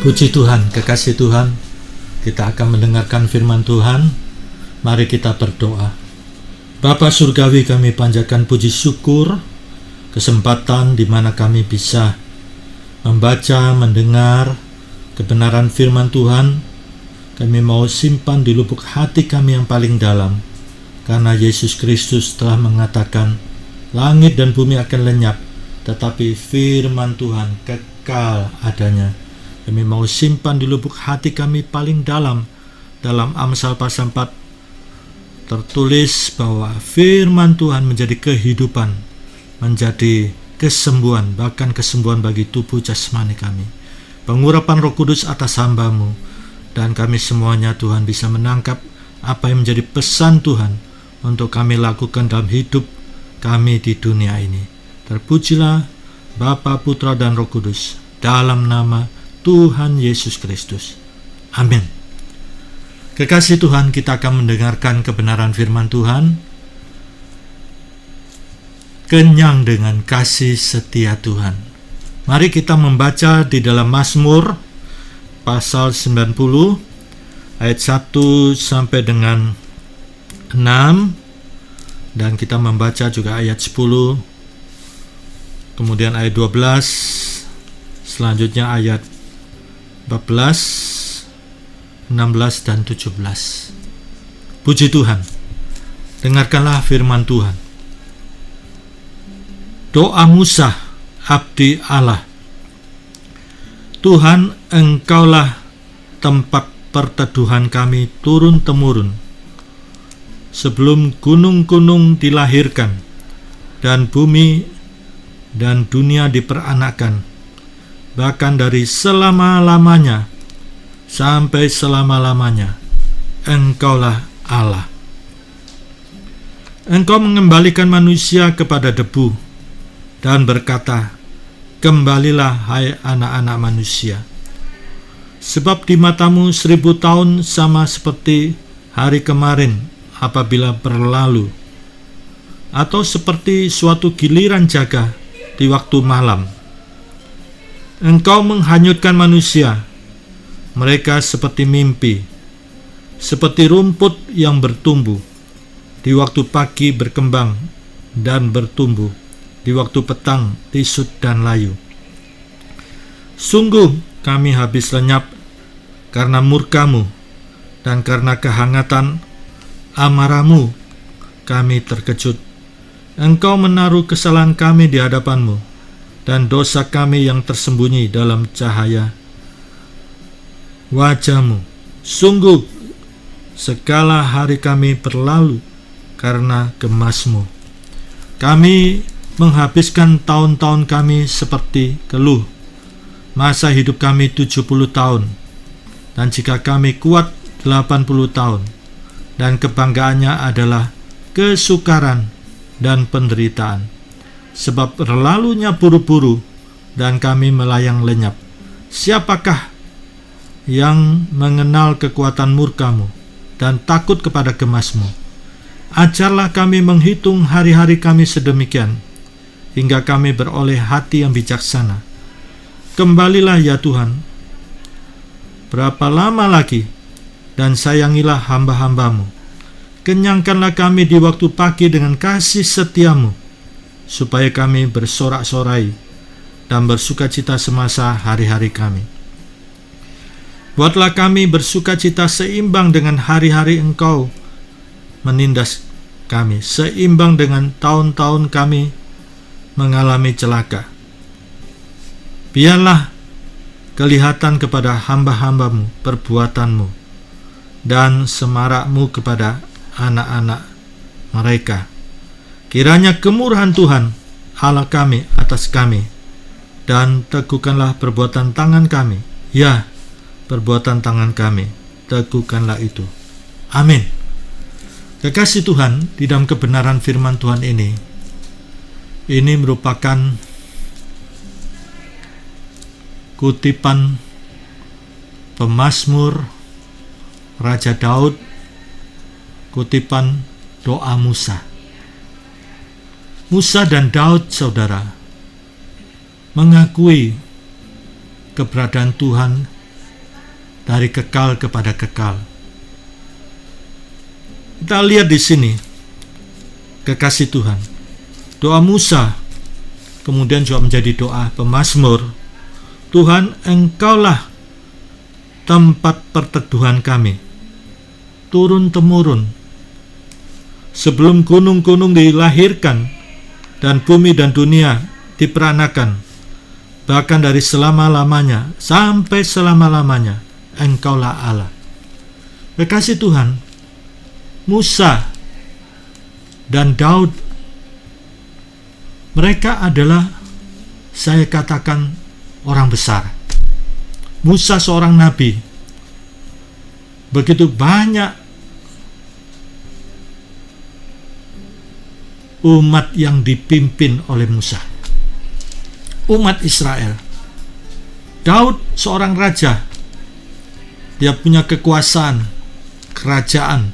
Puji Tuhan, kekasih Tuhan, kita akan mendengarkan firman Tuhan. Mari kita berdoa. Bapa Surgawi, kami panjatkan puji syukur kesempatan di mana kami bisa membaca, mendengar kebenaran firman Tuhan. Kami mau simpan di lubuk hati kami yang paling dalam, karena Yesus Kristus telah mengatakan, langit dan bumi akan lenyap, tetapi firman Tuhan kekal adanya. Kami mau simpan di lubuk hati kami paling dalam. Dalam Amsal pasal 4 tertulis bahwa firman Tuhan menjadi kehidupan, menjadi kesembuhan, bahkan kesembuhan bagi tubuh jasmani kami. Pengurapan Roh Kudus atas hamba-Mu, dan kami semuanya Tuhan bisa menangkap apa yang menjadi pesan Tuhan untuk kami lakukan dalam hidup kami di dunia ini. Terpujilah Bapa, Putra, dan Roh Kudus, dalam nama Tuhan Yesus Kristus. Amin. Kekasih Tuhan, kita akan mendengarkan kebenaran firman Tuhan. Kenyang dengan kasih setia Tuhan. Mari kita membaca di dalam Mazmur pasal 90 ayat 1 sampai dengan 6, dan kita membaca juga ayat 10, kemudian ayat 12, selanjutnya ayat 14, 16, dan 17. Puji Tuhan. Dengarkanlah firman Tuhan. Doa Musa, abdi Allah. Tuhan, Engkaulah tempat perteduhan kami turun-temurun. Sebelum gunung-gunung dilahirkan, dan bumi dan dunia diperanakkan, bahkan dari selama-lamanya sampai selama-lamanya, Engkaulah Allah. Engkau mengembalikan manusia kepada debu dan berkata, kembalilah hai anak-anak manusia. Sebab di matamu 1000 tahun sama seperti hari kemarin apabila berlalu, atau seperti suatu giliran jaga di waktu malam. Engkau menghanyutkan manusia, mereka seperti mimpi, seperti rumput yang bertumbuh, di waktu pagi berkembang dan bertumbuh, di waktu petang tisut dan layu. Sungguh kami habis lenyap karena murka-Mu, dan karena kehangatan amarah-Mu kami terkejut. Engkau menaruh kesalahan kami di hadapan-Mu, dan dosa kami yang tersembunyi dalam cahaya wajah-Mu. Sungguh segala hari kami berlalu karena gemas-Mu. Kami menghabiskan tahun-tahun kami seperti keluh. Masa hidup kami 70 tahun, dan jika kami kuat 80 tahun, dan kebanggaannya adalah kesukaran dan penderitaan. Sebab berlalunya buru-buru, dan kami melayang lenyap. Siapakah yang mengenal kekuatan murka-Mu dan takut kepada gemas-Mu? Ajarlah kami menghitung hari-hari kami sedemikian, hingga kami beroleh hati yang bijaksana. Kembalilah ya Tuhan, berapa lama lagi, dan sayangilah hamba-hamba-Mu. Kenyangkanlah kami di waktu pagi dengan kasih setia-Mu, supaya kami bersorak-sorai dan bersukacita semasa hari-hari kami. Buatlah kami bersukacita seimbang dengan hari-hari Engkau menindas kami, seimbang dengan tahun-tahun kami mengalami celaka. Biarlah kelihatan kepada hamba-hamba-Mu perbuatan-Mu, dan semarak-Mu kepada anak-anak mereka. Kiranya kemurahan Tuhan Allah kami atas kami, dan teguhkanlah perbuatan tangan kami. Ya, perbuatan tangan kami, teguhkanlah itu. Amin. Kekasih Tuhan, di dalam kebenaran firman Tuhan ini merupakan kutipan pemazmur Raja Daud, kutipan doa Musa. Musa dan Daud, saudara, mengakui keberadaan Tuhan dari kekal kepada kekal. Kita lihat di sini kekasih Tuhan. Doa Musa kemudian juga menjadi doa pemazmur. Tuhan, Engkaulah tempat perteduhan kami, turun-temurun. Sebelum gunung-gunung dilahirkan dan bumi dan dunia diperanakan, bahkan dari selama-lamanya sampai selama-lamanya, Engkaulah Allah. Kekasih Tuhan, Musa dan Daud, mereka adalah, saya katakan, orang besar. Musa seorang nabi. Begitu banyak umat yang dipimpin oleh Musa. Umat Israel. Daud seorang raja. Dia punya kekuasaan, kerajaan.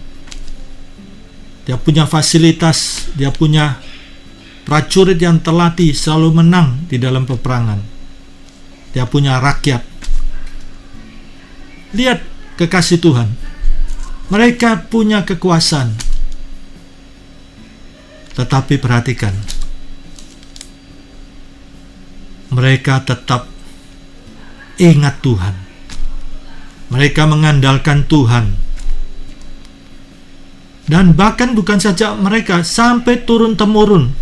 Dia punya fasilitas, dia punya prajurit yang terlatih selalu menang di dalam peperangan. Dia punya rakyat. Lihat kekasih Tuhan. Mereka punya kekuasaan. Tetapi perhatikan. Mereka tetap ingat Tuhan. Mereka mengandalkan Tuhan. Dan bahkan bukan saja mereka, sampai turun-temurun.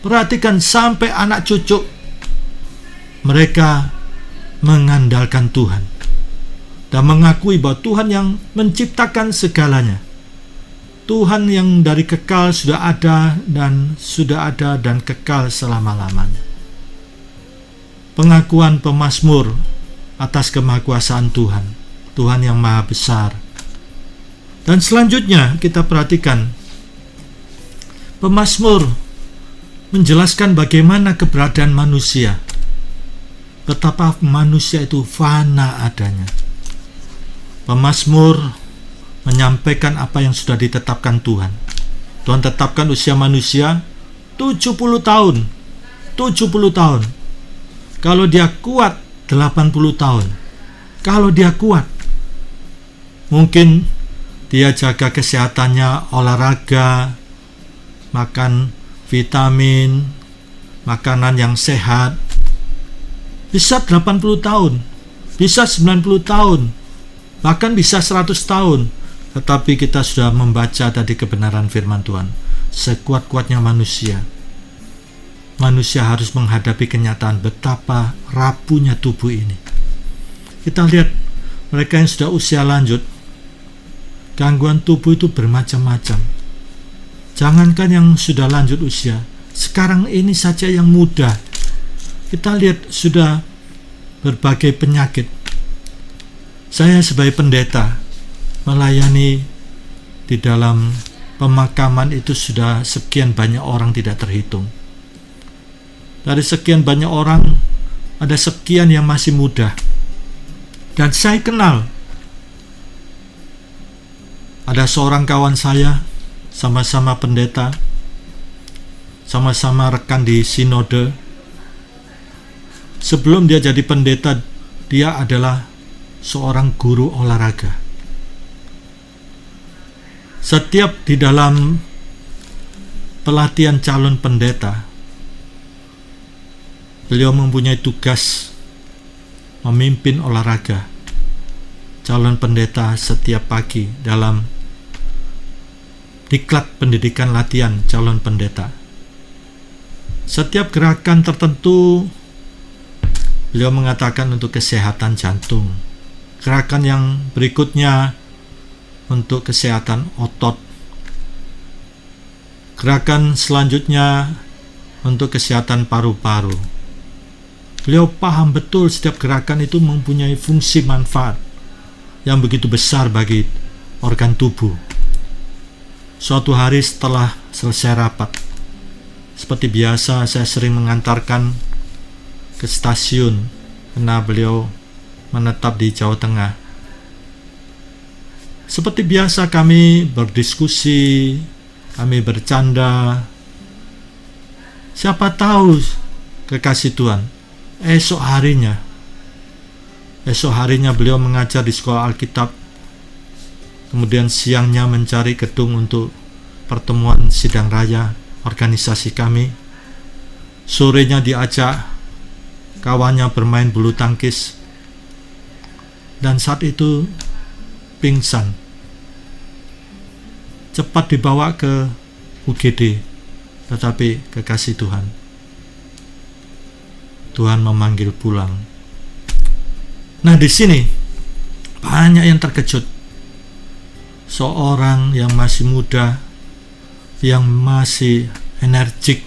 Perhatikan, sampai anak cucu, mereka mengandalkan Tuhan dan mengakui bahwa Tuhan yang menciptakan segalanya, Tuhan yang dari kekal sudah ada dan kekal selama-lamanya. Pengakuan pemazmur atas kemahakuasaan Tuhan, Tuhan yang maha besar. Dan selanjutnya kita perhatikan, pemazmur menjelaskan bagaimana keberadaan manusia, betapa manusia itu fana adanya. Pemazmur menyampaikan apa yang sudah ditetapkan Tuhan. Tuhan tetapkan usia manusia 70 tahun. 70 tahun. Kalau dia kuat 80 tahun. Kalau dia kuat, mungkin dia jaga kesehatannya, olahraga, makan vitamin, makanan yang sehat, bisa 80 tahun, bisa 90 tahun, bahkan bisa 100 tahun. Tetapi kita sudah membaca tadi kebenaran firman Tuhan. Sekuat-kuatnya manusia harus menghadapi kenyataan betapa rapuhnya tubuh ini. Kita lihat mereka yang sudah usia lanjut, gangguan tubuh itu bermacam-macam. Jangankan yang sudah lanjut usia, sekarang ini saja yang muda, kita lihat sudah berbagai penyakit. Saya sebagai pendeta melayani di dalam pemakaman itu sudah sekian banyak orang tidak terhitung. Dari sekian banyak orang, ada sekian yang masih muda. Dan saya kenal, ada seorang kawan saya, sama-sama pendeta, sama-sama rekan di sinode. Sebelum dia jadi pendeta, dia adalah seorang guru olahraga. Setiap di dalam pelatihan calon pendeta, beliau mempunyai tugas memimpin olahraga calon pendeta setiap pagi dalam diklat pendidikan latihan calon pendeta. Setiap gerakan tertentu beliau mengatakan untuk kesehatan jantung. Gerakan yang berikutnya untuk kesehatan otot. Gerakan selanjutnya untuk kesehatan paru-paru. Beliau paham betul setiap gerakan itu mempunyai fungsi manfaat yang begitu besar bagi organ tubuh. Suatu hari setelah selesai rapat, seperti biasa saya sering mengantarkan ke stasiun karena beliau menetap di Jawa Tengah. Seperti biasa kami berdiskusi, kami bercanda. Siapa tahu kekasih Tuhan, esok harinya Esok harinya beliau mengajar di sekolah Alkitab. Kemudian siangnya mencari gedung untuk pertemuan sidang raya organisasi kami. Sorenya diajak kawannya bermain bulu tangkis. Dan saat itu pingsan. Cepat dibawa ke UGD, tetapi kekasih Tuhan memanggil pulang. Nah, di sini banyak yang terkejut. Seorang yang masih muda, yang masih energik,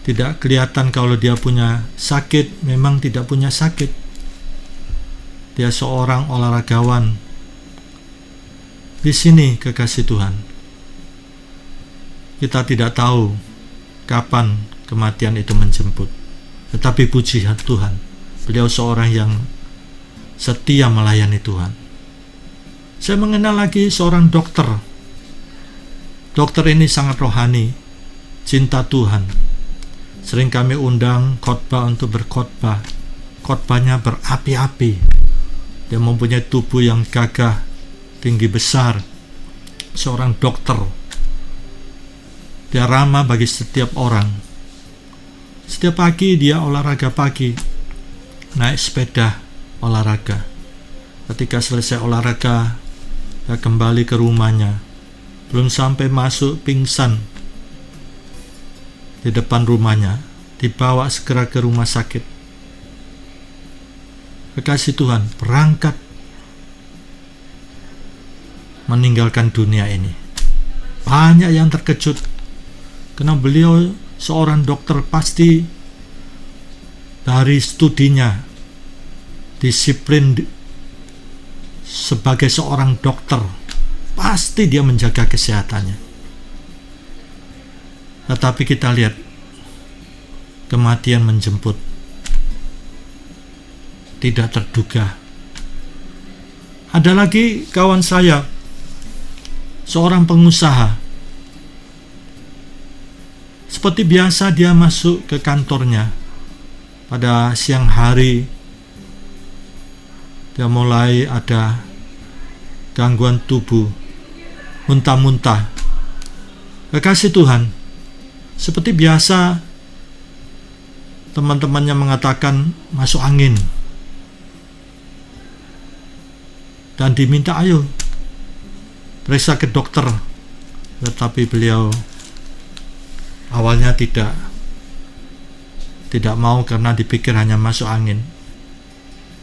tidak kelihatan kalau dia punya sakit, memang tidak punya sakit. Dia seorang olahragawan. Di sini kekasih Tuhan, kita tidak tahu kapan kematian itu menjemput. Tetapi puji Tuhan, beliau seorang yang setia melayani Tuhan. Saya mengenal lagi seorang dokter. Dokter ini sangat rohani, cinta Tuhan. Sering kami undang khotbah untuk berkhotbah. Khotbahnya berapi-api. Dia mempunyai tubuh yang gagah, tinggi besar. Seorang dokter. Dia ramah bagi setiap orang. Setiap pagi dia olahraga pagi, naik sepeda olahraga. Ketika selesai olahraga, dia kembali ke rumahnya. Belum sampai masuk pingsan di depan rumahnya, dibawa segera ke rumah sakit. Kekasih Tuhan berangkat meninggalkan dunia ini. Banyak yang terkejut karena beliau seorang dokter, pasti dari studinya, disiplin sebagai seorang dokter, pasti dia menjaga kesehatannya. Tetapi kita lihat kematian menjemput, tidak terduga. Ada lagi kawan saya, seorang pengusaha. Seperti biasa dia masuk ke kantornya pada siang hari. Dia mulai ada gangguan tubuh, muntah-muntah. Kekasih Tuhan, seperti biasa teman-temannya mengatakan masuk angin. Dan diminta ayo periksa ke dokter. Tetapi beliau awalnya tidak mau karena dipikir hanya masuk angin.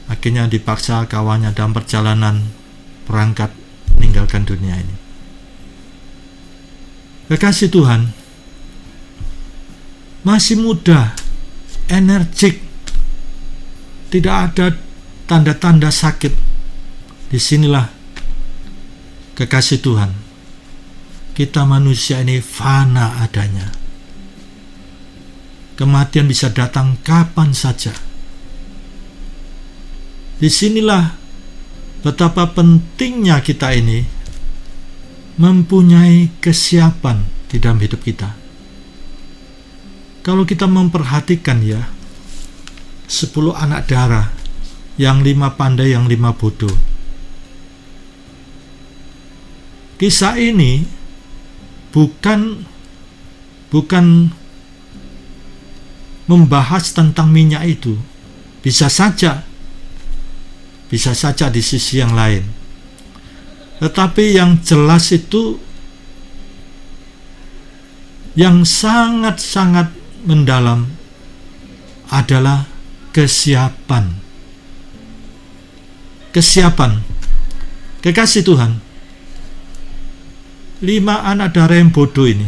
Akhirnya dipaksa kawannya dalam perjalanan berangkat meninggalkan dunia ini. Kekasih Tuhan, masih muda, energik, tidak ada tanda-tanda sakit. Disinilah kekasih Tuhan, kita manusia ini fana adanya. Kematian bisa datang kapan saja. Disinilah betapa pentingnya kita ini mempunyai kesiapan di dalam hidup kita. Kalau kita memperhatikan ya, 10 anak darah, yang 5 pandai, yang 5 bodoh. Kisah ini bukan membahas tentang minyak itu. Bisa saja di sisi yang lain. Tetapi yang jelas itu, yang sangat-sangat mendalam adalah kesiapan. Kekasih Tuhan, 5 anak darah yang bodoh ini,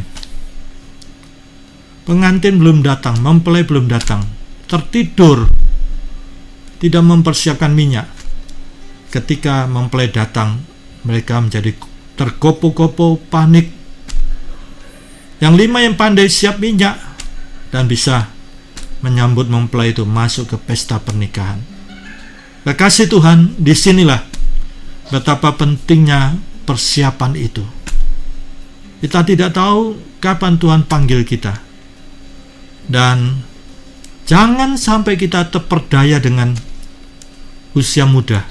pengantin belum datang, mempelai belum datang, tertidur, tidak mempersiapkan minyak. Ketika mempelai datang, mereka menjadi tergopoh-gopoh, panik. Yang 5 yang pandai siap minyak dan bisa menyambut mempelai itu masuk ke pesta pernikahan. Kekasih Tuhan, disinilah betapa pentingnya persiapan itu. Kita tidak tahu kapan Tuhan panggil kita. Dan jangan sampai kita terperdaya dengan usia muda.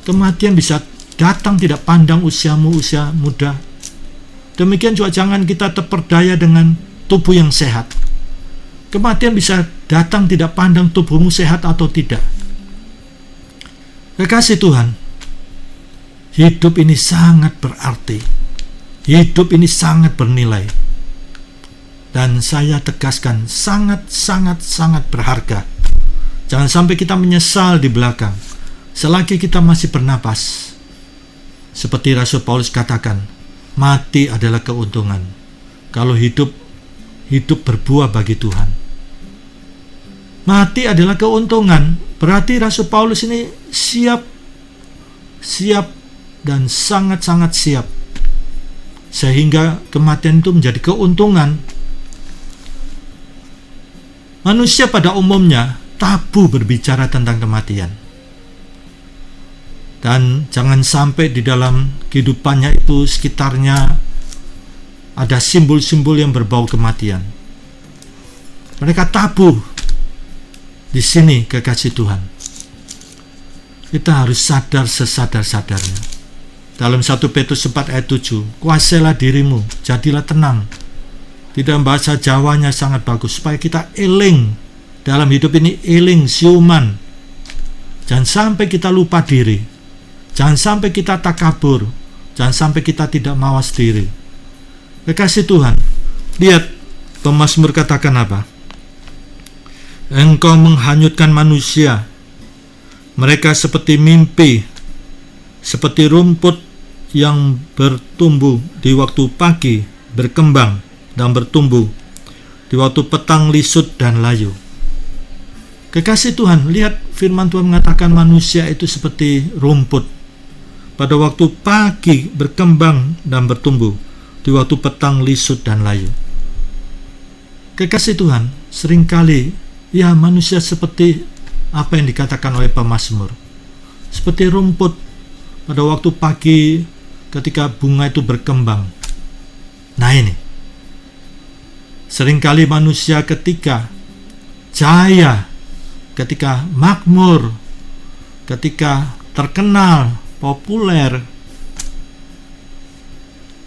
Kematian bisa datang tidak pandang usiamu usia muda. Demikian juga jangan kita terperdaya dengan tubuh yang sehat. Kematian bisa datang tidak pandang tubuhmu sehat atau tidak. Kekasih Tuhan, hidup ini sangat berarti. Hidup ini sangat bernilai. Dan saya tegaskan, sangat berharga. Jangan sampai kita menyesal di belakang. Selagi kita masih bernapas, seperti Rasul Paulus katakan, mati adalah keuntungan. Kalau hidup berbuah bagi Tuhan. Mati adalah keuntungan. Berarti Rasul Paulus ini siap dan sangat siap. Sehingga kematian itu menjadi keuntungan. Manusia pada umumnya tabu berbicara tentang kematian. Dan jangan sampai di dalam kehidupannya itu sekitarnya ada simbol-simbol yang berbau kematian. Mereka tabu. Di sini kekasih Tuhan, kita harus sadar sesadar-sadarnya. Dalam 1 Petrus 4 ayat 7, kuasailah dirimu, jadilah tenang. Di dalam bahasa Jawanya sangat bagus, supaya kita eling. Dalam hidup ini eling, siuman. Jangan sampai kita lupa diri. Jangan sampai kita takabur. Jangan sampai kita tidak mawas diri. Kekasih Tuhan, lihat pemazmur katakan apa? Engkau menghanyutkan manusia. Mereka seperti mimpi, seperti rumput yang bertumbuh di waktu pagi, berkembang dan bertumbuh di waktu petang lisut dan layu. Kekasih Tuhan, lihat firman Tuhan mengatakan manusia itu seperti rumput. Pada waktu pagi berkembang dan bertumbuh, di waktu petang lisut dan layu. Kekasih Tuhan, seringkali ya manusia seperti apa yang dikatakan oleh pemazmur. Seperti rumput pada waktu pagi ketika bunga itu berkembang. Nah ini, seringkali manusia ketika jaya, ketika makmur, ketika terkenal, populer,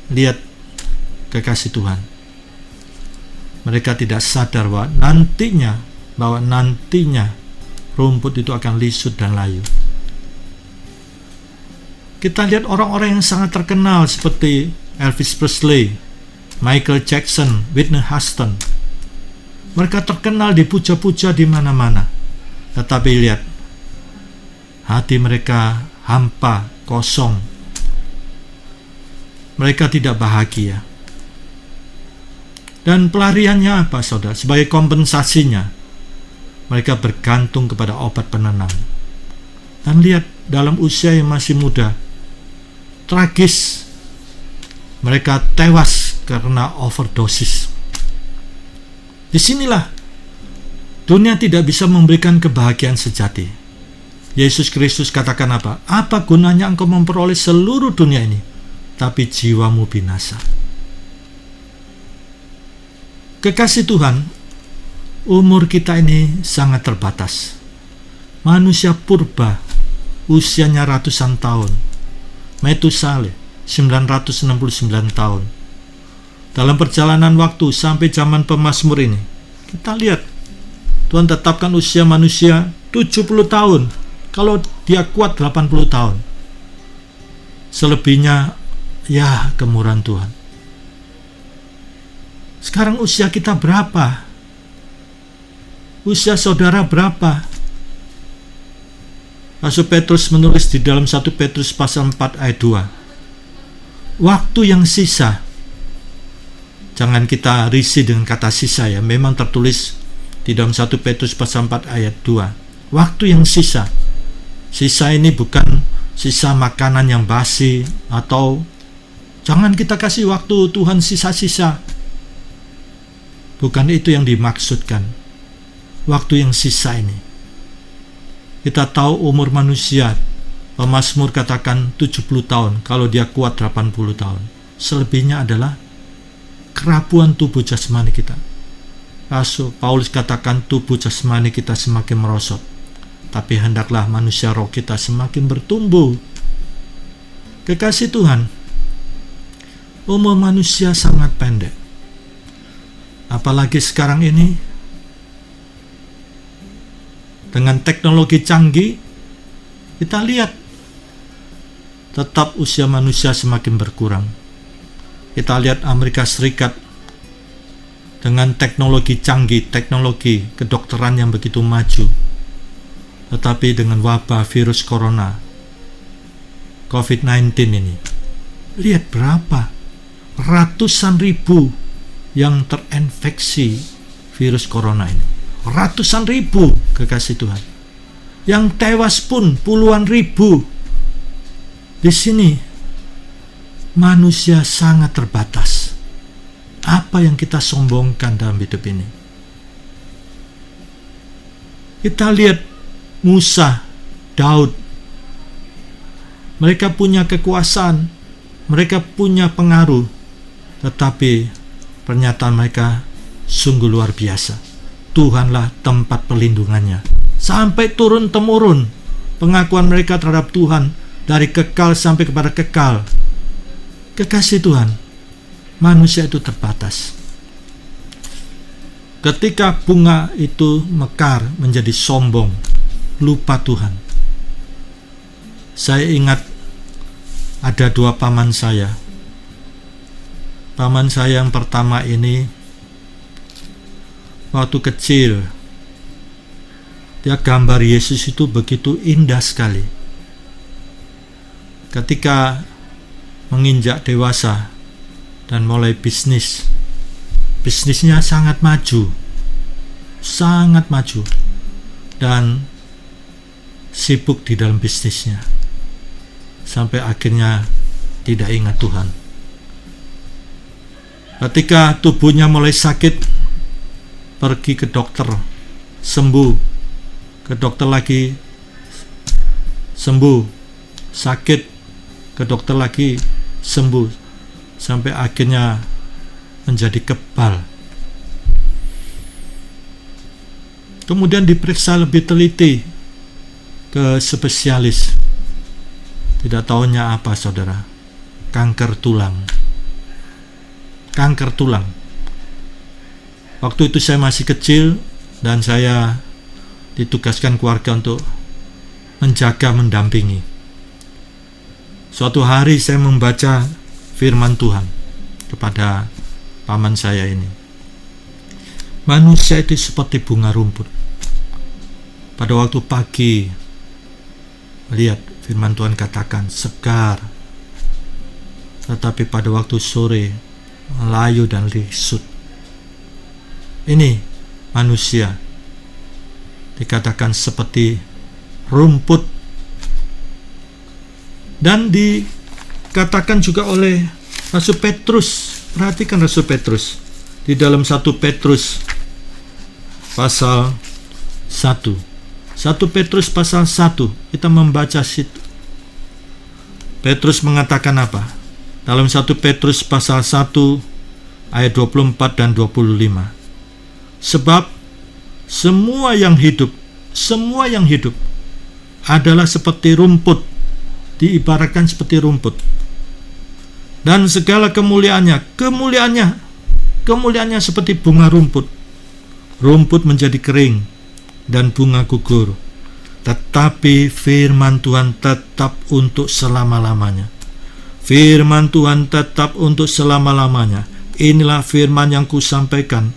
lihat kekasih Tuhan, mereka tidak sadar bahwa nantinya rumput itu akan lisut dan layu. Kita lihat orang-orang yang sangat terkenal seperti Elvis Presley, Michael Jackson, Whitney Houston. Mereka terkenal, dipuja-puja di mana-mana. Tetapi lihat, hati mereka hampa, kosong. Mereka tidak bahagia. Dan pelariannya apa, saudara? Sebagai kompensasinya, mereka bergantung kepada obat penenang. Dan lihat, dalam usia yang masih muda, tragis, mereka tewas karena overdosis. Disinilah dunia tidak bisa memberikan kebahagiaan sejati. Yesus Kristus katakan apa? Apa gunanya engkau memperoleh seluruh dunia ini, tapi jiwamu binasa? Kekasih Tuhan, umur kita ini sangat terbatas. Manusia purba, usianya ratusan tahun. Metusaleh, 969 tahun. Dalam perjalanan waktu sampai zaman pemazmur ini, kita lihat, Tuhan tetapkan usia manusia 70 tahun. Kalau dia kuat 80 tahun. Selebihnya ya kemurahan Tuhan. Sekarang usia kita berapa? Usia saudara berapa? Rasul Petrus menulis di dalam 1 Petrus pasal 4 ayat 2. Waktu yang sisa. Jangan kita risih dengan kata sisa ya. Memang tertulis di dalam 1 Petrus pasal 4 ayat 2. Waktu yang sisa. Sisa ini bukan sisa makanan yang basi, atau jangan kita kasih waktu Tuhan sisa-sisa. Bukan itu yang dimaksudkan. Waktu yang sisa ini. Kita tahu umur manusia, pemazmur katakan 70 tahun, kalau dia kuat 80 tahun. Selebihnya adalah kerapuan tubuh jasmani kita. Rasul Paulus katakan tubuh jasmani kita semakin merosot. tapi hendaklah manusia roh kita semakin bertumbuh. Kekasih Tuhan, umur manusia sangat pendek. Apalagi sekarang ini, dengan teknologi canggih, kita lihat tetap usia manusia semakin berkurang. Kita lihat Amerika Serikat dengan teknologi canggih, teknologi kedokteran yang begitu maju. Tetapi dengan wabah virus corona, COVID-19 ini, lihat berapa ratusan ribu yang terinfeksi virus corona ini. Ratusan ribu, kekasih Tuhan. Yang tewas pun puluhan ribu. Di sini manusia sangat terbatas. Apa yang kita sombongkan dalam hidup ini? Kita lihat Musa, Daud. Mereka punya kekuasaan, mereka punya pengaruh, tetapi pernyataan mereka sungguh luar biasa. Tuhanlah tempat perlindungannya. Sampai turun-temurun pengakuan mereka terhadap Tuhan, dari kekal sampai kepada kekal. Kekasih Tuhan, manusia itu terbatas. Ketika bunga itu mekar menjadi sombong, lupa Tuhan. Saya ingat ada dua paman saya. Paman saya yang pertama ini, waktu kecil, dia gambar Yesus itu begitu indah sekali. Ketika menginjak dewasa dan mulai bisnisnya sangat maju, dan sibuk di dalam bisnisnya, sampai akhirnya tidak ingat Tuhan. Ketika tubuhnya mulai sakit, pergi ke dokter, sembuh, ke dokter lagi, sembuh, sakit, ke dokter lagi, sembuh, sampai akhirnya menjadi kebal. Kemudian diperiksa lebih teliti ke spesialis. Tidak tahunya apa, saudara? Kanker tulang. Kanker tulang. Waktu itu saya masih kecil dan saya ditugaskan keluarga untuk menjaga, mendampingi. Suatu hari saya membaca firman Tuhan kepada paman saya ini. Manusia itu seperti bunga rumput. Pada waktu pagi, lihat firman Tuhan katakan segar, tetapi pada waktu sore layu dan lisut. Ini manusia dikatakan seperti rumput. Dan dikatakan juga oleh Rasul Petrus. Perhatikan Rasul Petrus di dalam 1 Petrus pasal 1. 1 Petrus pasal 1, kita membaca situ. Petrus mengatakan apa? Dalam 1 Petrus pasal 1 ayat 24 dan 25. Sebab semua yang hidup adalah seperti rumput, diibaratkan seperti rumput. Dan segala kemuliaannya seperti bunga rumput. Rumput menjadi kering dan bunga gugur, tetapi firman Tuhan tetap untuk selama-lamanya. Firman Tuhan tetap untuk selama-lamanya. Inilah firman yang kusampaikan.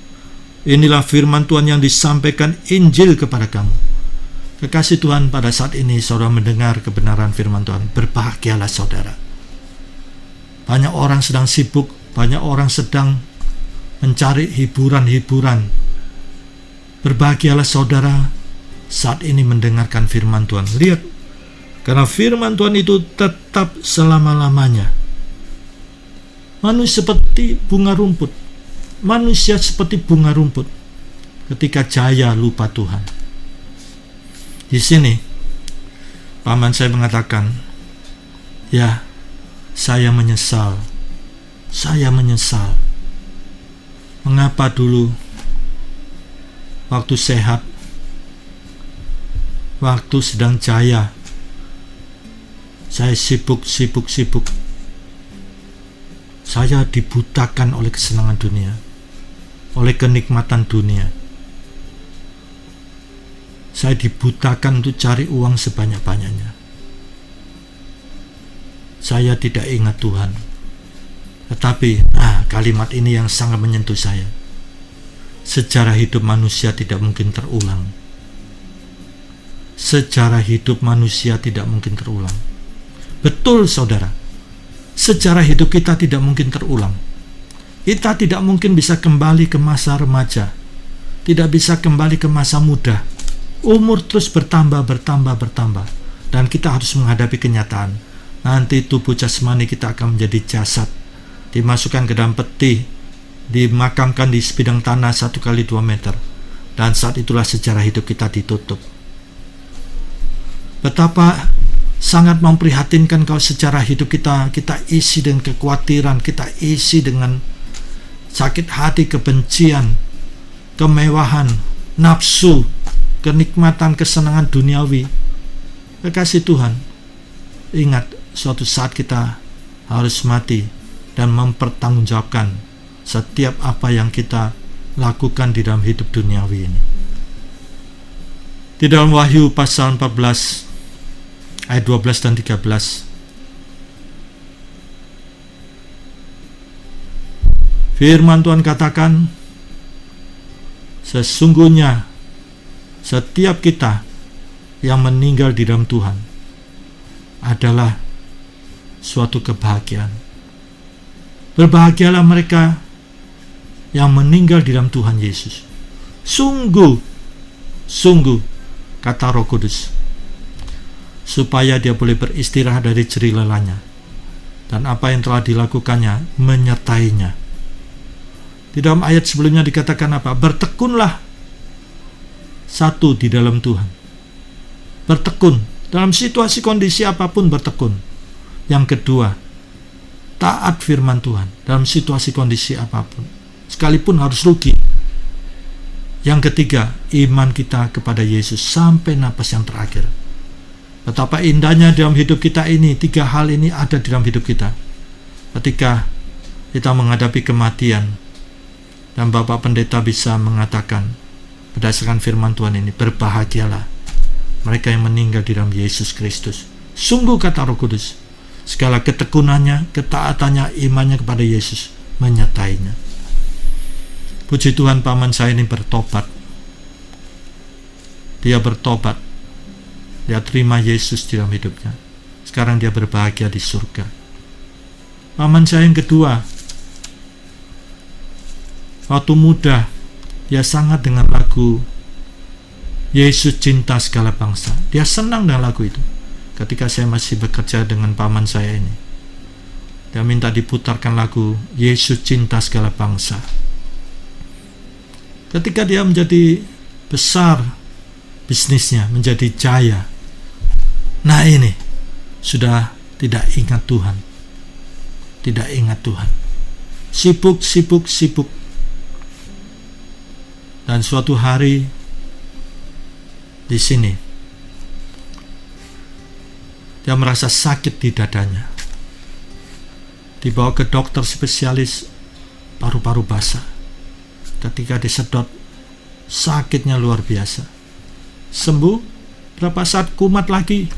Inilah firman Tuhan yang disampaikan Injil kepada kamu. Kekasih Tuhan, pada saat ini saudara mendengar kebenaran firman Tuhan, berbahagialah saudara. Banyak orang sedang sibuk, banyak orang sedang mencari hiburan-hiburan. Berbahagialah saudara saat ini mendengarkan firman Tuhan. Lihat, karena firman Tuhan itu tetap selama-lamanya. Manusia seperti bunga rumput. Manusia seperti bunga rumput ketika jaya lupa Tuhan. Di sini paman saya mengatakan, ya, saya menyesal. Mengapa dulu waktu sehat, waktu sedang jaya, saya sibuk. Saya dibutakan oleh kesenangan dunia, oleh kenikmatan dunia. Saya dibutakan untuk cari uang sebanyak-banyaknya. Saya tidak ingat Tuhan. Tetapi kalimat ini yang sangat menyentuh saya. Sejarah hidup manusia tidak mungkin terulang. Sejarah hidup manusia tidak mungkin terulang. Betul, saudara. Sejarah hidup kita tidak mungkin terulang. Kita tidak mungkin bisa kembali ke masa remaja, tidak bisa kembali ke masa muda. Umur terus bertambah, dan kita harus menghadapi kenyataan. Nanti tubuh jasmani kita akan menjadi jasad, dimasukkan ke dalam peti, dimakamkan di sebidang tanah 1 kali 2 meter, dan saat itulah sejarah hidup kita ditutup. Betapa sangat memprihatinkan kalau sejarah hidup kita isi dengan kekhawatiran, kita isi dengan sakit hati, kebencian, kemewahan, nafsu, kenikmatan, kesenangan duniawi. Kekasih Tuhan, ingat suatu saat kita harus mati dan mempertanggungjawabkan setiap apa yang kita lakukan di dalam hidup duniawi ini. Di dalam Wahyu pasal 14 ayat 12 dan 13, firman Tuhan katakan, sesungguhnya setiap kita yang meninggal di dalam Tuhan adalah suatu kebahagiaan. Berbahagialah mereka yang meninggal di dalam Tuhan Yesus. Sungguh, kata Roh Kudus, supaya dia boleh beristirahat dari jerih lelahnya, dan apa yang telah dilakukannya menyertainya. Di dalam ayat sebelumnya dikatakan apa? Bertekunlah satu di dalam Tuhan. Bertekun dalam situasi kondisi apapun, bertekun. Yang kedua, taat firman Tuhan dalam situasi kondisi apapun, sekalipun harus rugi. Yang ketiga, iman kita kepada Yesus sampai napas yang terakhir. Betapa indahnya dalam hidup kita ini, 3 hal ini ada di dalam hidup kita. Ketika kita menghadapi kematian, dan Bapak Pendeta bisa mengatakan berdasarkan firman Tuhan ini, berbahagialah mereka yang meninggal di dalam Yesus Kristus. Sungguh, kata Roh Kudus, segala ketekunannya, ketaatannya, imannya kepada Yesus menyertainya. Puji Tuhan, paman saya ini bertobat. Dia bertobat. Dia terima Yesus di dalam hidupnya. Sekarang dia berbahagia di surga. Paman saya yang kedua, waktu muda dia sangat dengan lagu Yesus cinta segala bangsa. Dia senang dengan lagu itu. Ketika saya masih bekerja dengan paman saya ini, dia minta diputarkan lagu Yesus cinta segala bangsa. Ketika dia menjadi besar bisnisnya, menjadi jaya, nah ini sudah tidak ingat Tuhan. Tidak ingat Tuhan. Sibuk. Dan suatu hari di sini dia merasa sakit di dadanya. Dibawa ke dokter spesialis paru-paru basah. Ketika disedot, sakitnya luar biasa. Sembuh, berapa saat kumat lagi.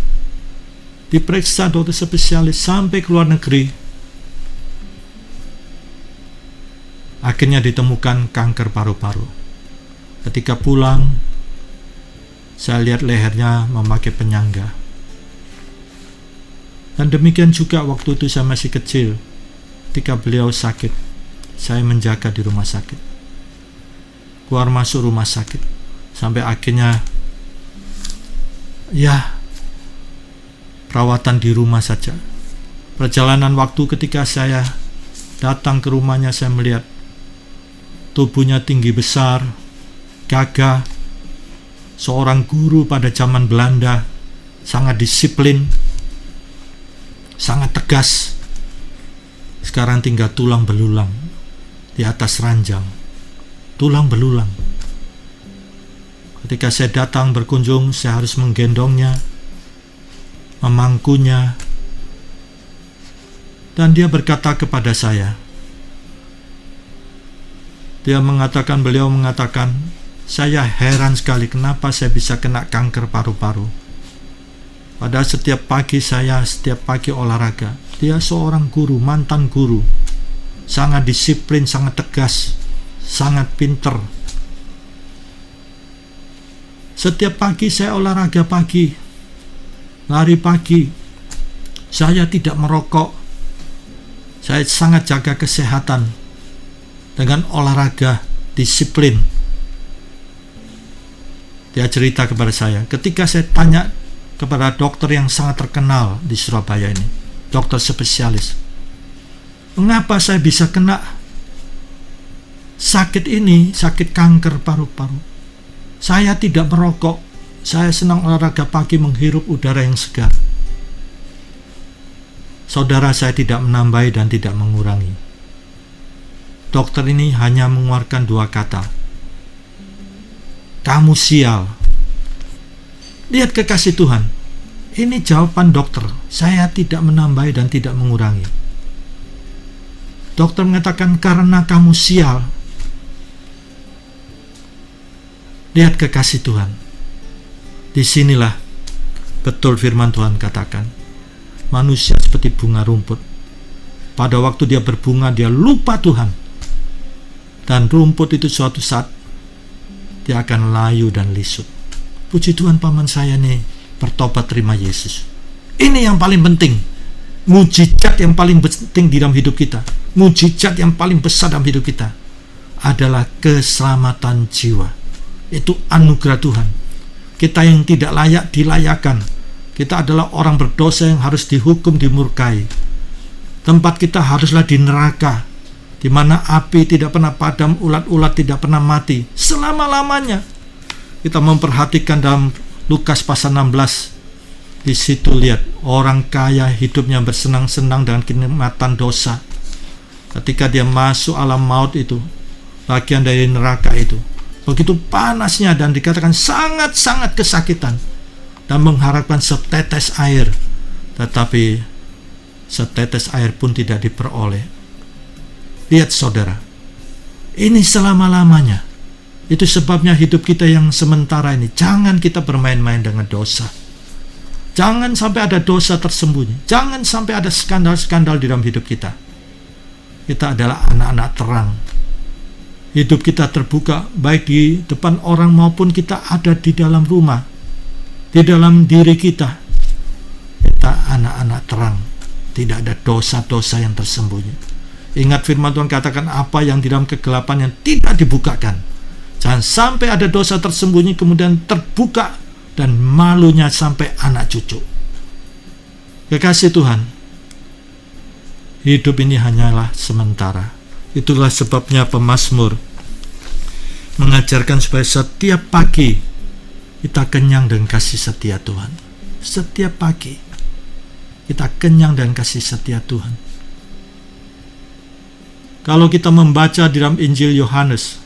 Diperiksa dokter spesialis sampai ke luar negeri. Akhirnya ditemukan kanker paru-paru. Ketika pulang, saya lihat lehernya memakai penyangga. Dan demikian juga waktu itu saya masih kecil. Ketika beliau sakit, saya menjaga di rumah sakit. Keluar masuk rumah sakit. Sampai akhirnya, perawatan di rumah saja. Perjalanan waktu ketika saya datang ke rumahnya, saya melihat tubuhnya tinggi besar, gagah, seorang guru pada zaman Belanda, sangat disiplin, sangat tegas. Sekarang tinggal tulang belulang di atas ranjang. Tulang belulang. Ketika saya datang berkunjung, saya harus menggendongnya, memangkunya. Dan dia berkata kepada saya, beliau mengatakan, saya heran sekali kenapa saya bisa kena kanker paru-paru. Padahal setiap pagi olahraga. Dia seorang guru, mantan guru, sangat disiplin, sangat tegas, sangat pinter. Setiap pagi saya olahraga pagi, lari pagi. Saya tidak merokok. Saya sangat jaga kesehatan dengan olahraga, disiplin. Dia cerita kepada saya, ketika saya tanya kepada dokter yang sangat terkenal di Surabaya ini, dokter spesialis, mengapa saya bisa kena sakit ini, sakit kanker paru-paru? Saya tidak merokok, saya senang olahraga pagi, menghirup udara yang segar. Saudara, saya tidak menambahi dan tidak mengurangi. Dokter ini hanya mengeluarkan 2 kata, kamu sial. Lihat kekasih Tuhan, ini jawaban dokter. Saya tidak menambahi dan tidak mengurangi. Dokter mengatakan, karena kamu sial. Lihat kekasih Tuhan, disinilah betul firman Tuhan katakan, manusia seperti bunga rumput. Pada waktu dia berbunga, dia lupa Tuhan. Dan rumput itu suatu saat dia akan layu dan lisut. Puji Tuhan, paman saya nih bertobat terima Yesus. Ini yang paling penting. Mujizat yang paling penting di dalam hidup kita, mujizat yang paling besar dalam hidup kita adalah keselamatan jiwa. Itu anugerah Tuhan. Kita yang tidak layak dilayakkan. Kita adalah orang berdosa yang harus dihukum, dimurkai. Tempat kita haruslah di neraka, di mana api tidak pernah padam, ulat-ulat tidak pernah mati selama-lamanya. Kita memperhatikan dalam Lukas pasal 16. Di situ lihat, orang kaya hidupnya bersenang-senang dengan kenikmatan dosa. Ketika dia masuk alam maut itu, bagian dari neraka itu, begitu panasnya dan dikatakan sangat-sangat kesakitan, dan mengharapkan setetes air, tetapi setetes air pun tidak diperoleh. Lihat saudara, ini selama-lamanya. Itu sebabnya hidup kita yang sementara ini, jangan kita bermain-main dengan dosa. Jangan sampai ada dosa tersembunyi. Jangan sampai ada skandal-skandal di dalam hidup kita. Kita adalah anak-anak terang. Hidup kita terbuka, baik di depan orang maupun kita ada di dalam rumah, di dalam diri kita. Kita anak-anak terang, tidak ada dosa-dosa yang tersembunyi. Ingat firman Tuhan katakan, apa yang di dalam kegelapan yang tidak dibukakan. Jangan sampai ada dosa tersembunyi kemudian terbuka dan malunya sampai anak cucu. Kekasih Tuhan, hidup ini hanyalah sementara. Itulah sebabnya pemazmur mengajarkan supaya setiap pagi kita kenyang dengan kasih setia Tuhan. Setiap pagi kita kenyang dengan kasih setia Tuhan. Kalau kita membaca di dalam Injil Yohanes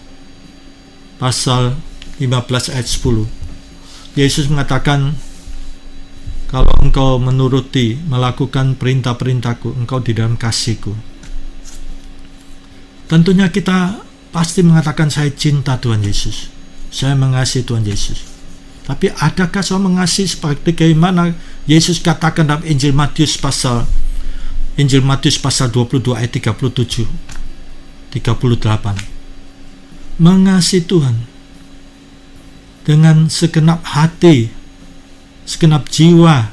pasal 15 ayat 10, Yesus mengatakan, kalau engkau menuruti, melakukan perintah-perintahku, engkau di dalam kasihku. Tentunya kita pasti mengatakan, saya cinta Tuhan Yesus, saya mengasihi Tuhan Yesus. Tapi adakah saya mengasihi seperti bagaimana Yesus katakan dalam Injil Matius pasal 22 ayat 37, 38. Mengasihi Tuhan dengan segenap hati, segenap jiwa,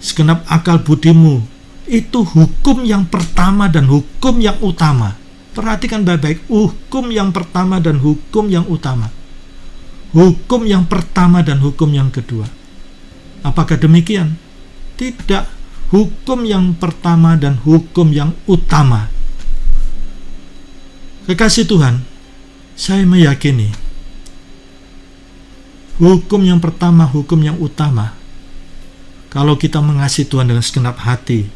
segenap akal budimu. Itu hukum yang pertama dan hukum yang utama. Perhatikan baik-baik, hukum yang pertama dan hukum yang utama. Hukum yang pertama dan hukum yang kedua. Apakah demikian? Tidak. Hukum yang pertama dan hukum yang utama. Kekasih Tuhan, saya meyakini hukum yang pertama, hukum yang utama. Kalau kita mengasihi Tuhan dengan segenap hati,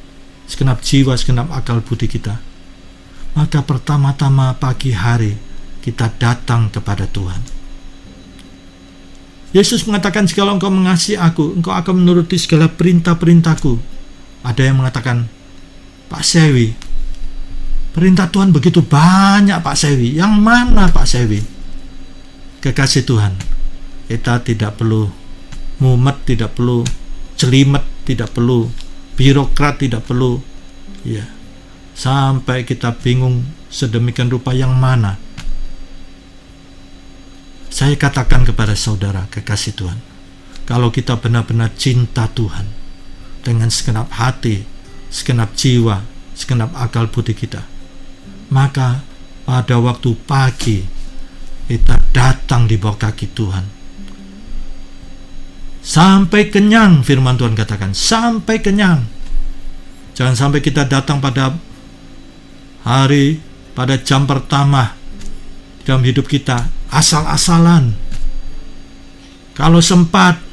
segenap jiwa, segenap akal budi kita, maka pertama-tama pagi hari kita datang kepada Tuhan. Yesus mengatakan, jikalau engkau mengasihi aku, engkau akan menuruti segala perintah-perintahku. Ada yang mengatakan, Pak Sewi, perintah Tuhan begitu banyak Pak Sewi, yang mana Pak Sewi? Kekasih Tuhan, kita tidak perlu mumet, tidak perlu jelimet, tidak perlu birokrat, tidak perlu sampai kita bingung sedemikian rupa yang mana. Saya katakan kepada saudara kekasih Tuhan, kalau kita benar-benar cinta Tuhan dengan segenap hati, segenap jiwa, segenap akal budi kita, maka pada waktu pagi kita datang di bawah kaki Tuhan sampai kenyang. Firman Tuhan katakan sampai kenyang. Jangan sampai kita datang pada jam pertama dalam hidup kita asal-asalan. Kalau sempat,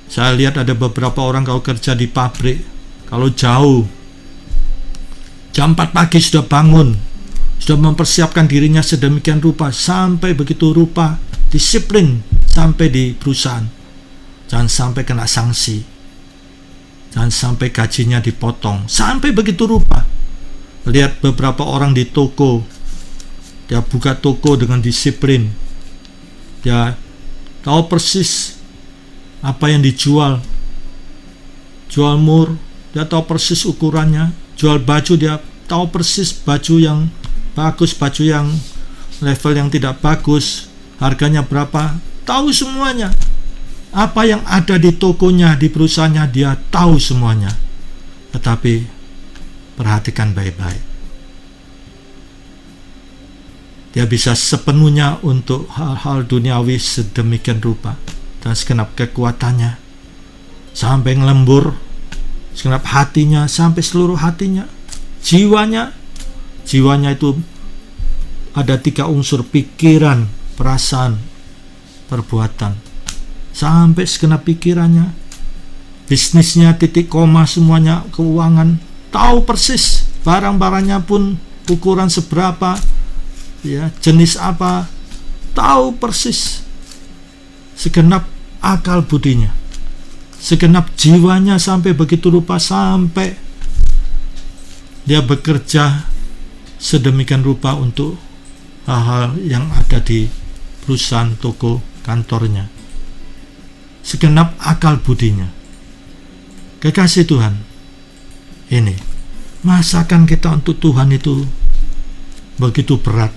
saya lihat ada beberapa orang kalau kerja di pabrik, kalau jauh, jam 4 pagi sudah bangun, sudah mempersiapkan dirinya sedemikian rupa, sampai begitu rupa, disiplin sampai di perusahaan. Jangan sampai kena sanksi, jangan sampai gajinya dipotong, sampai begitu rupa. Lihat beberapa orang di toko, dia buka toko dengan disiplin, dia tahu persis apa yang dijual, jual mur, dia tahu persis ukurannya, jual baju, dia tahu persis baju yang bagus, baju yang level yang tidak bagus, harganya berapa, tahu semuanya. Apa yang ada di tokonya, di perusahaannya, dia tahu semuanya. Tetapi perhatikan baik-baik, dia bisa sepenuhnya untuk hal-hal duniawi sedemikian rupa, dan segenap kekuatannya sampai ngelembur, segenap hatinya sampai seluruh hatinya, jiwanya itu ada 3 unsur: pikiran, perasaan, perbuatan. Sampai segenap pikirannya, bisnisnya, titik koma, semuanya, keuangan, tahu persis barang-barangnya pun ukuran seberapa, jenis apa, tahu persis. Segenap akal budinya, segenap jiwanya sampai begitu rupa, sampai dia bekerja sedemikian rupa untuk hal-hal yang ada di perusahaan, toko, kantornya. Segenap akal budinya. Kekasih Tuhan, ini masakan kita untuk Tuhan itu begitu berat.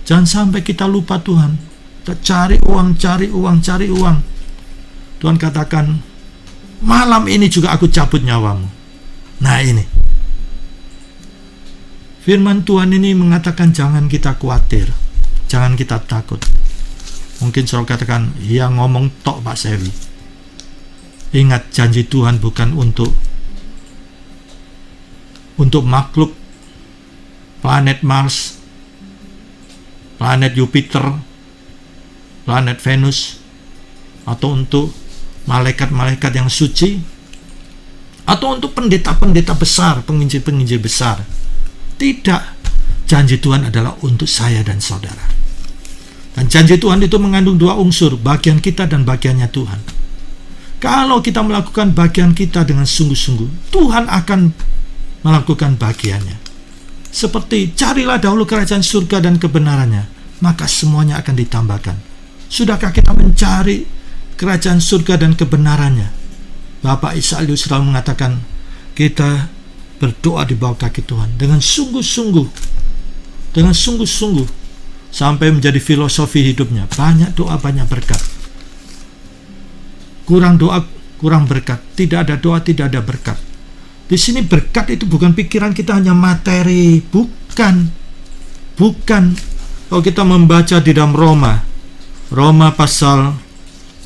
Jangan sampai kita lupa Tuhan. Kita cari uang. Tuhan katakan, malam ini juga aku cabut nyawamu. Nah ini, firman Tuhan ini mengatakan jangan kita khawatir, jangan kita takut. Mungkin saudara katakan, ya ngomong tok Pak Sewi. Ingat, janji Tuhan bukan untuk makhluk planet Mars, planet Jupiter, planet Venus, atau untuk malaikat-malaikat yang suci, atau untuk pendeta-pendeta besar, penginjil-penginjil besar. Tidak, janji Tuhan adalah untuk saya dan saudara. Dan janji Tuhan itu mengandung 2 unsur, bagian kita dan bagiannya Tuhan. Kalau kita melakukan bagian kita dengan sungguh-sungguh, Tuhan akan melakukan bagiannya. Seperti carilah dahulu kerajaan surga dan kebenarannya, maka semuanya akan ditambahkan. Sudahkah kita mencari kerajaan surga dan kebenarannya? Bapak Isa Yusral mengatakan, kita berdoa di bawah kaki Tuhan dengan sungguh-sungguh, sampai menjadi filosofi hidupnya. Banyak doa, banyak berkat. Kurang doa, kurang berkat. Tidak ada doa, tidak ada berkat. Di sini berkat itu bukan pikiran kita hanya materi, bukan. Kalau kita membaca di dalam Roma pasal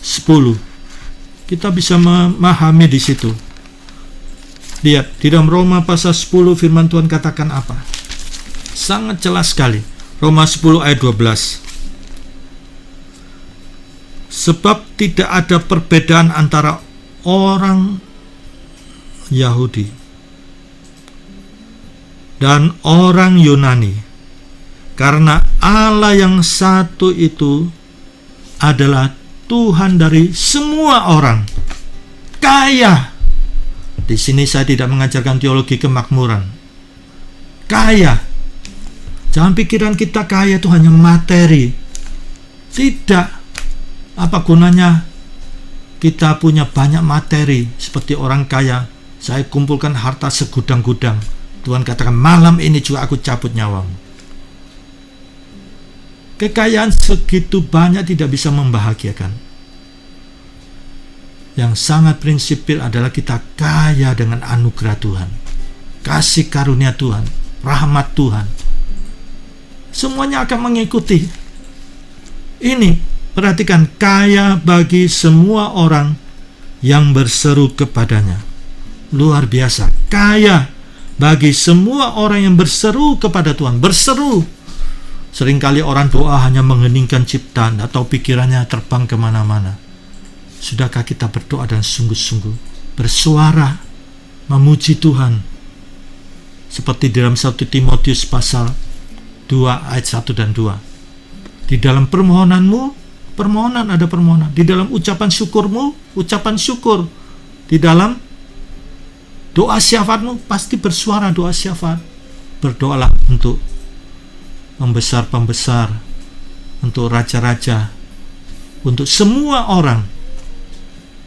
10, kita bisa memahami di situ. Lihat, di dalam Roma pasal 10 firman Tuhan katakan apa? Sangat jelas sekali. Roma 10 ayat 12. Sebab tidak ada perbedaan antara orang Yahudi dan orang Yunani, karena Allah yang satu itu adalah Tuhan dari semua orang. Kaya. Di sini saya tidak mengajarkan teologi kemakmuran. Kaya. Jangan pikiran kita kaya itu hanya materi. Tidak. Apa gunanya kita punya banyak materi seperti orang kaya? Saya kumpulkan harta segudang-gudang. Tuhan katakan, malam ini juga aku cabut nyawamu. Kekayaan segitu banyak tidak bisa membahagiakan. Yang sangat prinsipil adalah kita kaya dengan anugerah Tuhan, kasih karunia Tuhan, rahmat Tuhan. Semuanya akan mengikuti. Ini, perhatikan, kaya bagi semua orang yang berseru kepadanya. Luar biasa, kaya bagi semua orang yang berseru kepada Tuhan. Berseru. Seringkali orang doa hanya mengheningkan ciptaan atau pikirannya terbang kemana-mana. Sudahkah kita berdoa dan sungguh-sungguh bersuara memuji Tuhan seperti di dalam 1 Timotius pasal 2 ayat 1 dan 2. Di dalam permohonanmu, permohonan ada permohonan. Di dalam ucapan syukurmu, ucapan syukur. Di dalam doa syafaatmu, pasti bersuara doa syafaat. Berdoalah untuk pembesar-pembesar, untuk raja-raja, untuk semua orang.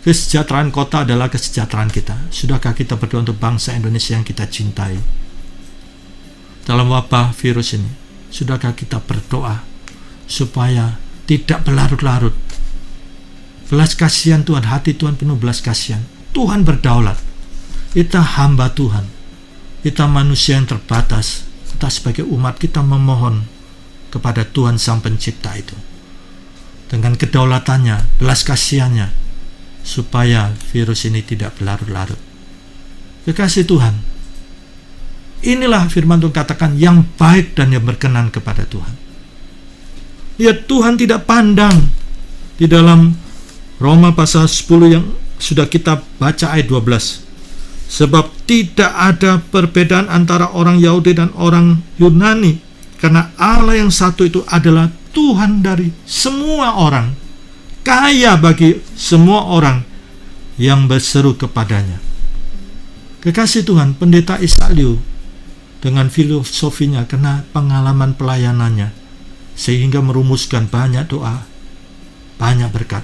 Kesejahteraan kota adalah kesejahteraan kita. Sudahkah kita berdoa untuk bangsa Indonesia yang kita cintai? Dalam wabah virus ini, sudahkah kita berdoa supaya tidak berlarut-larut? Belas kasihan Tuhan, hati Tuhan penuh belas kasihan. Tuhan berdaulat. Kita hamba Tuhan. Kita manusia yang terbatas. Kita sebagai umat, kita memohon kepada Tuhan Sang Pencipta itu. Dengan kedaulatannya, belas kasihannya, supaya virus ini tidak berlarut-larut. Kekasih Tuhan, inilah firman Tuhan katakan yang baik dan yang berkenan kepada Tuhan. Lihat, Tuhan tidak pandang. Di dalam Roma pasal 10 yang sudah kita baca ayat 12. Sebab tidak ada perbedaan antara orang Yahudi dan orang Yunani, karena Allah yang satu itu adalah Tuhan dari semua orang, kaya bagi semua orang yang berseru kepadanya. Kekasih Tuhan, Pendeta Ishak Liu dengan filosofinya, karena pengalaman pelayanannya, sehingga merumuskan banyak doa, banyak berkat.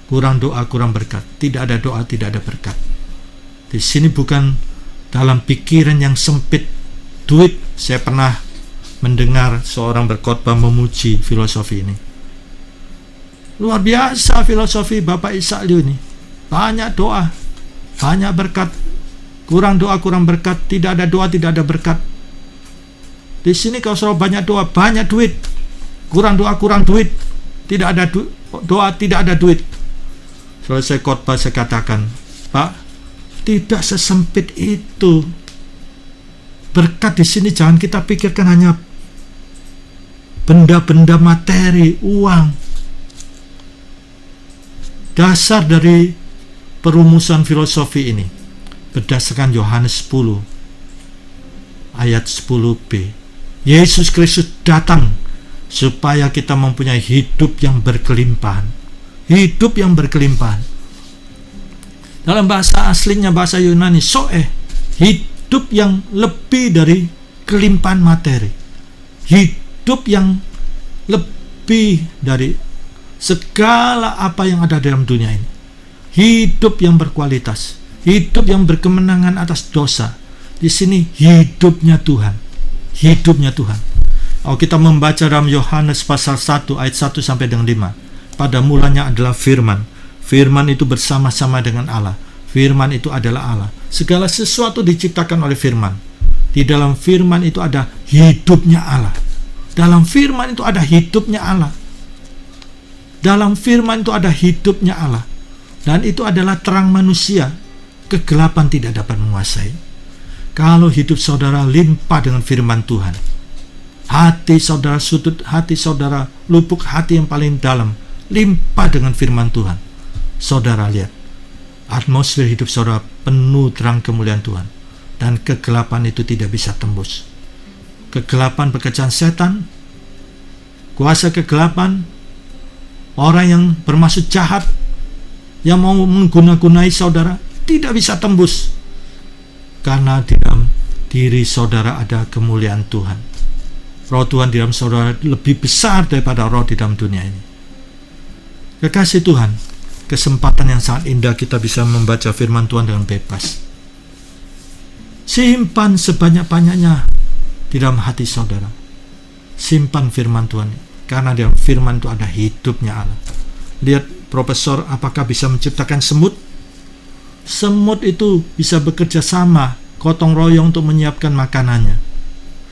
Kurang doa, kurang berkat. Tidak ada doa, tidak ada berkat. Di sini bukan dalam pikiran yang sempit duit. Saya pernah mendengar seorang berkhotbah memuji filosofi ini. Luar biasa filosofi Bapak Ishak Liu ini. Banyak doa, banyak berkat. Kurang doa, kurang berkat. Tidak ada doa, tidak ada berkat. Di sini kalau saudara banyak doa, banyak duit. Kurang doa, kurang duit. Tidak ada doa, tidak ada duit. Selesai khotbah saya katakan, Pak, tidak sesempit itu. Berkat di sini jangan kita pikirkan hanya benda-benda materi, uang. Dasar dari perumusan filosofi ini berdasarkan Yohanes 10 ayat 10b. Yesus Kristus datang supaya kita mempunyai hidup yang berkelimpahan. Hidup yang berkelimpahan. Dalam bahasa aslinya, bahasa Yunani, zoe, hidup yang lebih dari kelimpahan materi. Hidup yang lebih dari segala apa yang ada dalam dunia ini. Hidup yang berkualitas, hidup yang berkemenangan atas dosa. Di sini hidupnya Tuhan. Hidupnya Tuhan. Kalau kita membaca dalam Yohanes pasal 1 ayat 1 sampai dengan 5. Pada mulanya adalah firman. Firman itu bersama-sama dengan Allah. Firman itu adalah Allah. Segala sesuatu diciptakan oleh firman. Di dalam firman itu ada hidupnya Allah. Dalam firman itu ada hidupnya Allah. Dalam firman itu ada hidupnya Allah. Dan itu adalah terang manusia. Kegelapan tidak dapat menguasai. Kalau hidup saudara limpah dengan firman Tuhan, hati saudara sudut, hati saudara lubuk, hati yang paling dalam limpah dengan firman Tuhan, saudara lihat, atmosfer hidup saudara penuh terang kemuliaan Tuhan. Dan kegelapan itu tidak bisa tembus. Kegelapan, pekerjaan setan, kuasa kegelapan, orang yang bermaksud jahat, yang mau mengguna-gunai saudara, tidak bisa tembus. Karena di dalam diri saudara ada kemuliaan Tuhan. Roh Tuhan di dalam saudara lebih besar daripada roh di dalam dunia ini. Kekasih Tuhan, kesempatan yang sangat indah kita bisa membaca firman Tuhan dengan bebas. Simpan sebanyak-banyaknya di dalam hati saudara. Simpan firman Tuhan, karena di dalam firman itu ada hidupnya Allah. Lihat, Profesor, apakah bisa menciptakan semut? Semut itu bisa bekerja sama, gotong royong untuk menyiapkan makanannya.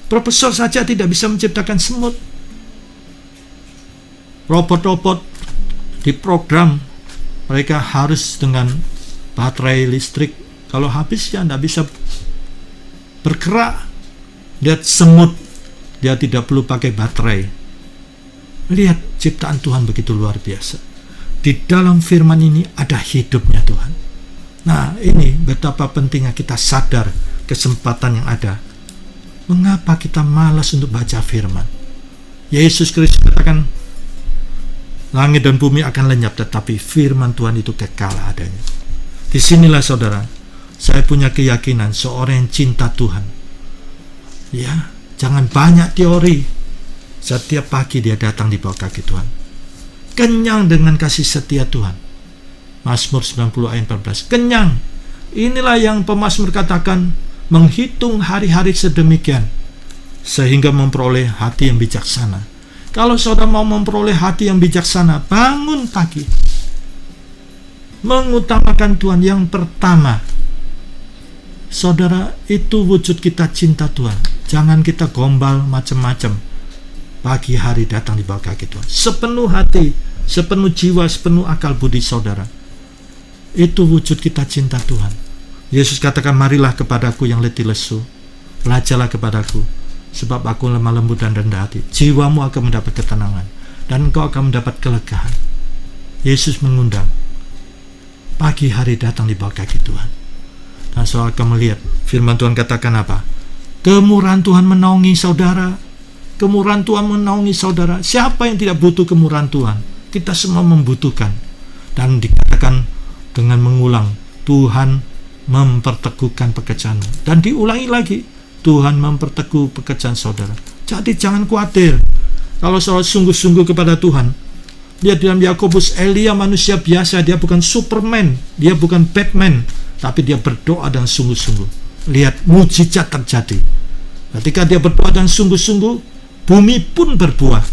Profesor saja tidak bisa menciptakan semut. Robot-robot diprogram, mereka harus dengan baterai listrik. Kalau habis ya tidak bisa bergerak. Lihat semut, dia tidak perlu pakai baterai. Lihat ciptaan Tuhan begitu luar biasa. Di dalam firman ini ada hidupnya Tuhan. Nah, ini betapa pentingnya kita sadar kesempatan yang ada. Mengapa kita malas untuk baca firman? Yesus Kristus katakan, langit dan bumi akan lenyap, tetapi firman Tuhan itu kekal adanya. Disinilah saudara, saya punya keyakinan seorang yang cinta Tuhan, ya, jangan banyak teori. Setiap pagi dia datang di bawah kaki Tuhan, kenyang dengan kasih setia Tuhan. Mazmur 90 ayat 14, kenyang. Inilah yang pemazmur katakan, menghitung hari-hari sedemikian sehingga memperoleh hati yang bijaksana. Kalau saudara mau memperoleh hati yang bijaksana, bangun pagi, mengutamakan Tuhan yang pertama. Saudara, itu wujud kita cinta Tuhan. Jangan kita gombal macam-macam. Pagi hari datang di bawah kaki Tuhan, sepenuh hati, sepenuh jiwa, sepenuh akal budi saudara. Itu wujud kita cinta Tuhan. Yesus katakan, marilah kepadaku yang letih lesu, belajarlah kepadaku, sebab aku lemah lembut dan rendah hati. Jiwamu akan mendapat ketenangan, dan engkau akan mendapat kelegaan. Yesus mengundang, pagi hari datang di bawah kaki Tuhan. Dan saudara akan melihat, firman Tuhan katakan apa? Kemurahan Tuhan menaungi saudara. Kemurahan Tuhan menaungi saudara. Siapa yang tidak butuh kemurahan Tuhan? Kita semua membutuhkan. Dan dikatakan dengan mengulang, Tuhan memperteguhkan pekerjaanmu. Dan diulangi lagi, Tuhan memperteguh pekerjaan saudara. Jadi jangan khawatir. Kalau saudara sungguh-sungguh kepada Tuhan, lihat dalam Yakobus, Elia manusia biasa, dia bukan Superman, dia bukan Batman, tapi dia berdoa dengan sungguh-sungguh. Lihat, mujizat terjadi. Ketika dia berdoa dengan sungguh-sungguh, bumi pun berbuah.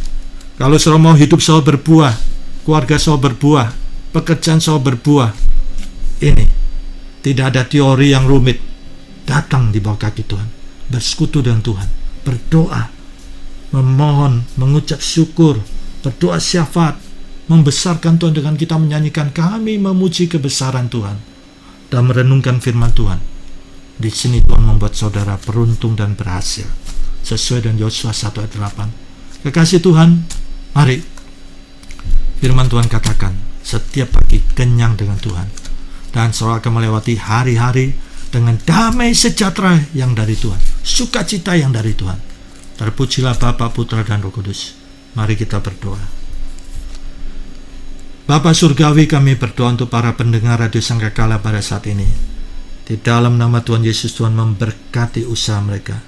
Kalau saudara mau hidup saudara berbuah, keluarga saudara berbuah, pekerjaan saudara berbuah, ini tidak ada teori yang rumit. Datang di bawah kaki Tuhan, bersekutu dengan Tuhan, berdoa, memohon, mengucap syukur, berdoa syafaat, membesarkan Tuhan dengan kita menyanyikan kami memuji kebesaran Tuhan, dan merenungkan firman Tuhan. Di sini Tuhan membuat saudara beruntung dan berhasil, sesuai dengan Yosua 1 ayat 8. Kekasih Tuhan, mari firman Tuhan katakan, setiap pagi kenyang dengan Tuhan, dan saudara akan melewati hari-hari dengan damai sejahtera yang dari Tuhan, sukacita yang dari Tuhan. Terpujilah Bapa, Putra, dan Roh Kudus. Mari kita berdoa. Bapa Surgawi, kami berdoa untuk para pendengar Radio Sangkakala pada saat ini. Di dalam nama Tuhan Yesus, Tuhan memberkati usaha mereka,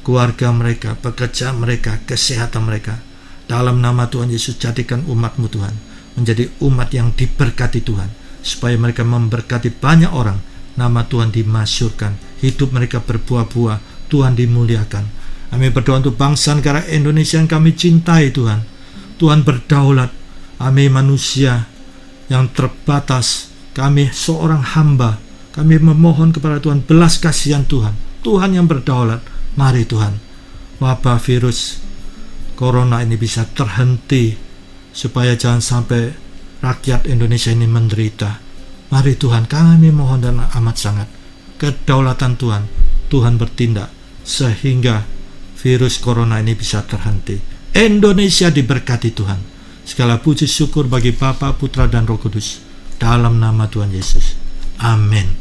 keluarga mereka, pekerjaan mereka, kesehatan mereka. Dalam nama Tuhan Yesus, jadikan umat-Mu Tuhan menjadi umat yang diberkati Tuhan, supaya mereka memberkati banyak orang. Nama Tuhan dimasyurkan, hidup mereka berbuah-buah, Tuhan dimuliakan. Kami berdoa untuk bangsa negara Indonesia yang kami cintai Tuhan. Tuhan berdaulat. Kami manusia yang terbatas, kami seorang hamba. Kami memohon kepada Tuhan belas kasihan Tuhan. Tuhan yang berdaulat. Mari Tuhan, wabah virus corona ini bisa terhenti, supaya jangan sampai rakyat Indonesia ini menderita. Mari Tuhan, kami mohon dan amat sangat kedaulatan Tuhan. Tuhan bertindak sehingga virus corona ini bisa terhenti. Indonesia diberkati Tuhan. Segala puji syukur bagi Bapa, Putra, dan Roh Kudus. Dalam nama Tuhan Yesus. Amin.